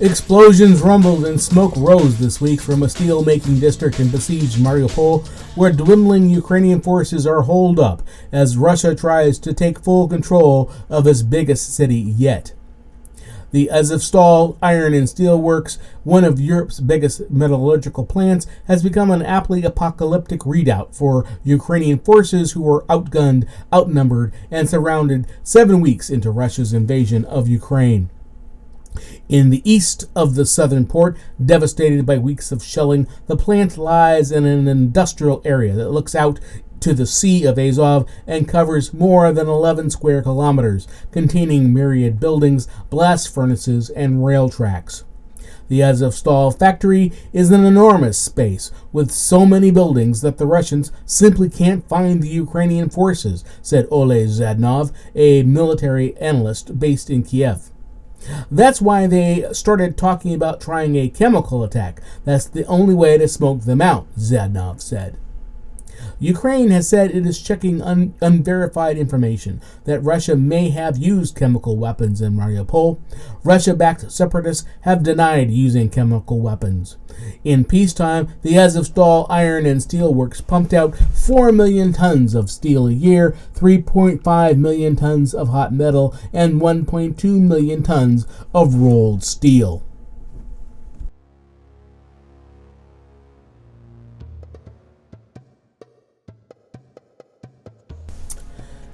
Explosions rumbled and smoke rose this week from a steel-making district in besieged Mariupol, where dwindling Ukrainian forces are holed up as Russia tries to take full control of its biggest city yet. The Azovstal Iron and Steel Works, one of Europe's biggest metallurgical plants, has become an aptly apocalyptic redoubt for Ukrainian forces who were outgunned, outnumbered, and surrounded 7 weeks into Russia's invasion of Ukraine. In the east of the southern port, devastated by weeks of shelling, the plant lies in an industrial area that looks out to the Sea of Azov and covers more than 11 square kilometers, containing myriad buildings, blast furnaces, and rail tracks. The Azovstal factory is an enormous space with so many buildings that the Russians simply can't find the Ukrainian forces, said Oleh Zadnov, a military analyst based in Kiev. That's why they started talking about trying a chemical attack. That's the only way to smoke them out, Zadnov said. Ukraine has said it is checking unverified information that Russia may have used chemical weapons in Mariupol. Russia-backed separatists have denied using chemical weapons. In peacetime, the Azovstal Iron and Steel Works pumped out 4 million tons of steel a year, 3.5 million tons of hot metal, and 1.2 million tons of rolled steel.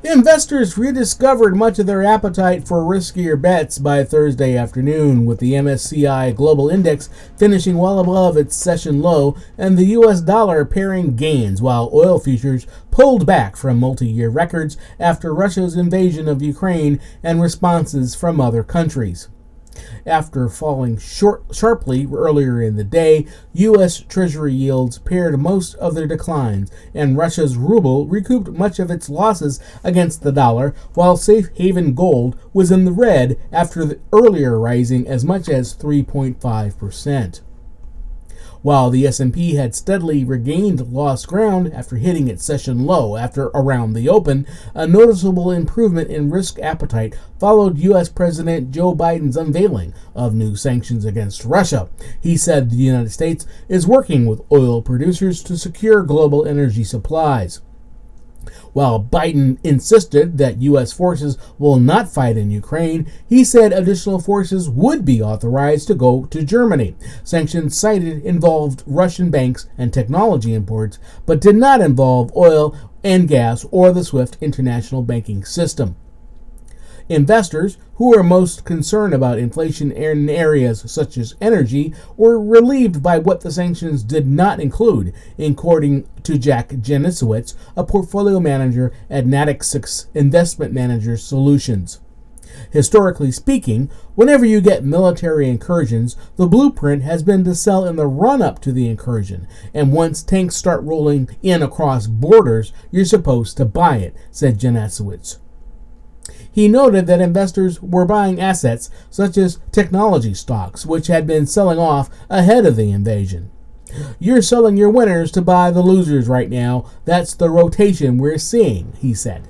Investors rediscovered much of their appetite for riskier bets by Thursday afternoon, with the MSCI Global Index finishing well above its session low and the U.S. dollar pairing gains, while oil futures pulled back from multi-year records after Russia's invasion of Ukraine and responses from other countries. After falling sharply earlier in the day, U.S. Treasury yields paired most of their declines, and Russia's ruble recouped much of its losses against the dollar, while safe haven gold was in the red after earlier rising as much as 3.5%. While the S&P had steadily regained lost ground after hitting its session low after around the open, a noticeable improvement in risk appetite followed U.S. President Joe Biden's unveiling of new sanctions against Russia. He said the United States is working with oil producers to secure global energy supplies. While Biden insisted that U.S. forces will not fight in Ukraine, he said additional forces would be authorized to go to Germany. Sanctions cited involved Russian banks and technology imports, but did not involve oil and gas or the SWIFT international banking system. Investors, who are most concerned about inflation in areas such as energy, were relieved by what the sanctions did not include, according to Jack Janicewicz, a portfolio manager at Natixis Investment Managers Solutions. Historically speaking, whenever you get military incursions, the blueprint has been to sell in the run-up to the incursion, and once tanks start rolling in across borders, you're supposed to buy it, said Janicewicz. He noted that investors were buying assets such as technology stocks, which had been selling off ahead of the invasion. You're selling your winners to buy the losers right now. That's the rotation we're seeing, he said.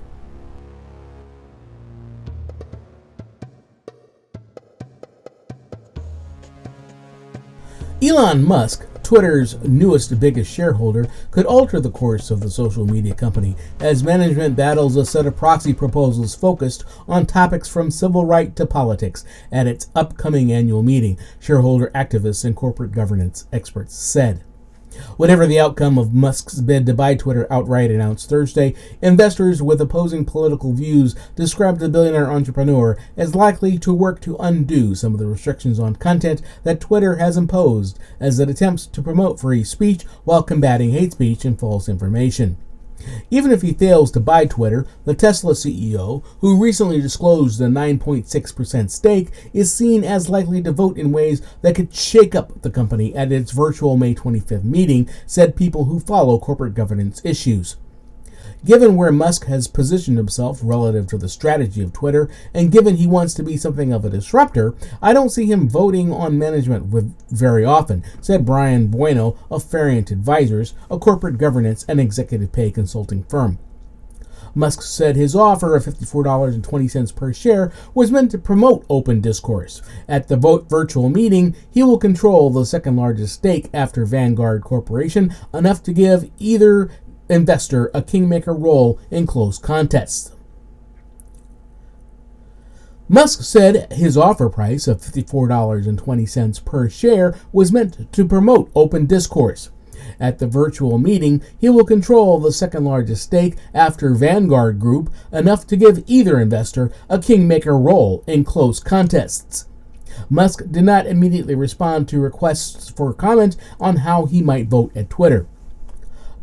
Elon Musk, Twitter's newest biggest shareholder, could alter the course of the social media company as management battles a set of proxy proposals focused on topics from civil rights to politics at its upcoming annual meeting, shareholder activists and corporate governance experts said. Whatever the outcome of Musk's bid to buy Twitter outright announced Thursday, investors with opposing political views described the billionaire entrepreneur as likely to work to undo some of the restrictions on content that Twitter has imposed as it attempts to promote free speech while combating hate speech and false information. Even if he fails to buy Twitter, the Tesla CEO, who recently disclosed a 9.6% stake, is seen as likely to vote in ways that could shake up the company at its virtual May 25th meeting, said people who follow corporate governance issues. Given where Musk has positioned himself relative to the strategy of Twitter, and given he wants to be something of a disruptor, I don't see him voting on management very often, said Brian Bueno of Ferient Advisors, a corporate governance and executive pay consulting firm. Musk said his offer of $54.20 per share was meant to promote open discourse. At the virtual meeting, he will control the second largest stake after Vanguard Corporation, enough to give either investor a kingmaker role in close contests. Musk said his offer price of $54.20 per share was meant to promote open discourse. At the virtual meeting, he will control the second largest stake after Vanguard Group, enough to give either investor a kingmaker role in close contests. Musk did not immediately respond to requests for comment on how he might vote at Twitter.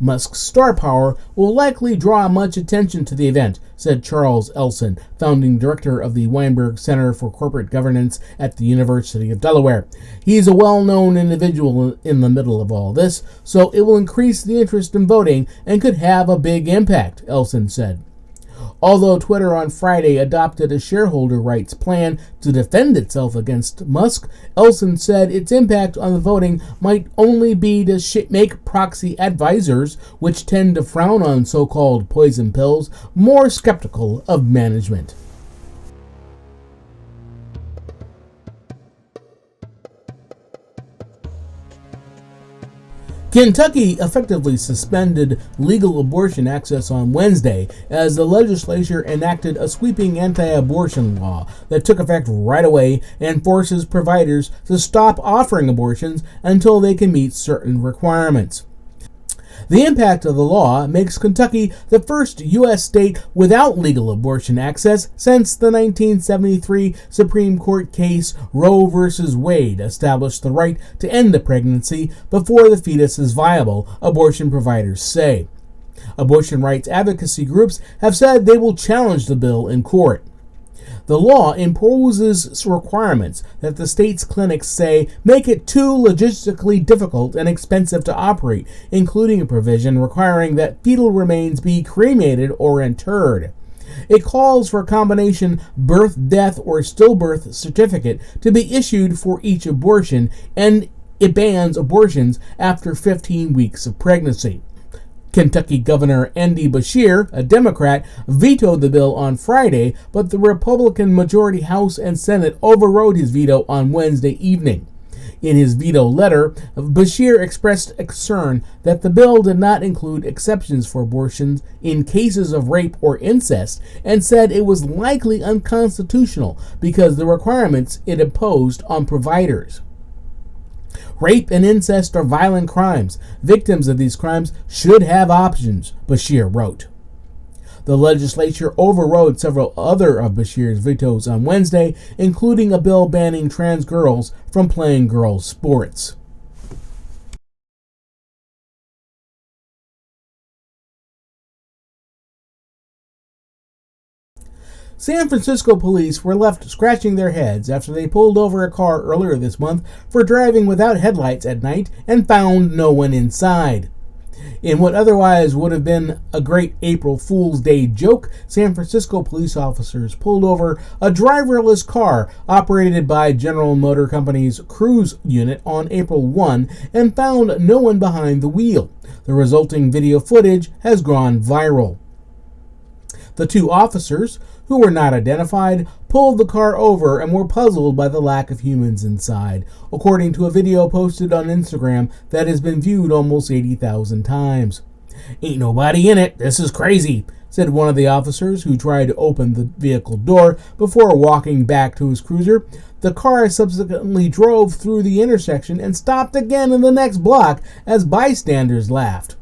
Musk's star power will likely draw much attention to the event, said Charles Elson, founding director of the Weinberg Center for Corporate Governance at the University of Delaware. He's a well-known individual in the middle of all this, so it will increase the interest in voting and could have a big impact, Elson said. Although Twitter on Friday adopted a shareholder rights plan to defend itself against Musk, Elson said its impact on the voting might only be to make proxy advisors, which tend to frown on so-called poison pills, more skeptical of management. Kentucky effectively suspended legal abortion access on Wednesday as the legislature enacted a sweeping anti-abortion law that took effect right away and forces providers to stop offering abortions until they can meet certain requirements. The impact of the law makes Kentucky the first U.S. state without legal abortion access since the 1973 Supreme Court case Roe v. Wade established the right to end a pregnancy before the fetus is viable, abortion providers say. Abortion rights advocacy groups have said they will challenge the bill in court. The law imposes requirements that the state's clinics say make it too logistically difficult and expensive to operate, including a provision requiring that fetal remains be cremated or interred. It calls for a combination birth, death, or stillbirth certificate to be issued for each abortion, and it bans abortions after 15 weeks of pregnancy. Kentucky Governor Andy Beshear, a Democrat, vetoed the bill on Friday, but the Republican majority House and Senate overrode his veto on Wednesday evening. In his veto letter, Beshear expressed concern that the bill did not include exceptions for abortions in cases of rape or incest, and said it was likely unconstitutional because of the requirements it imposed on providers. Rape and incest are violent crimes. Victims of these crimes should have options, Beshear wrote. The legislature overrode several other of Beshear's vetoes on Wednesday, including a bill banning trans girls from playing girls' sports. San Francisco police were left scratching their heads after they pulled over a car earlier this month for driving without headlights at night and found no one inside. In what otherwise would have been a great April Fool's Day joke, San Francisco police officers pulled over a driverless car operated by General Motor Company's Cruise unit on April 1 and found no one behind the wheel. The resulting video footage has gone viral. The two officers, who were not identified, pulled the car over and were puzzled by the lack of humans inside, according to a video posted on Instagram that has been viewed almost 80,000 times. "Ain't nobody in it. This is crazy," said one of the officers who tried to open the vehicle door before walking back to his cruiser. The car subsequently drove through the intersection and stopped again in the next block as bystanders laughed.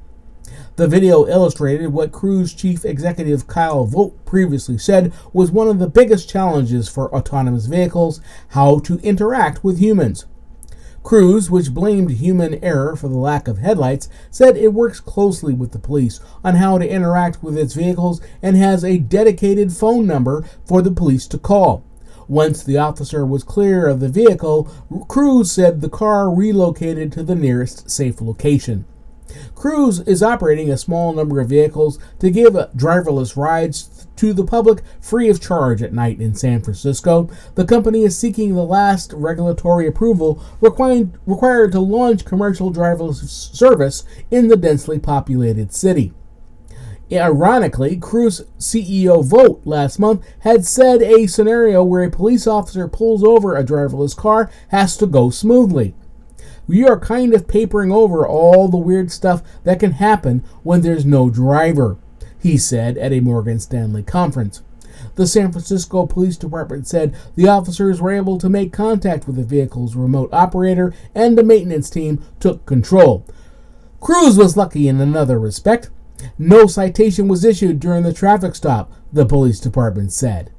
The video illustrated what Cruise Chief Executive Kyle Vogt previously said was one of the biggest challenges for autonomous vehicles: how to interact with humans. Cruise, which blamed human error for the lack of headlights, said it works closely with the police on how to interact with its vehicles and has a dedicated phone number for the police to call. Once the officer was clear of the vehicle, Cruise said the car relocated to the nearest safe location. Cruise is operating a small number of vehicles to give driverless rides to the public free of charge at night in San Francisco. The company is seeking the last regulatory approval required to launch commercial driverless service in the densely populated city. Ironically, Cruise CEO Vogt last month had said a scenario where a police officer pulls over a driverless car has to go smoothly. We are kind of papering over all the weird stuff that can happen when there's no driver, he said at a Morgan Stanley conference. The San Francisco Police Department said the officers were able to make contact with the vehicle's remote operator and the maintenance team took control. Cruise was lucky in another respect. No citation was issued during the traffic stop, the police department said.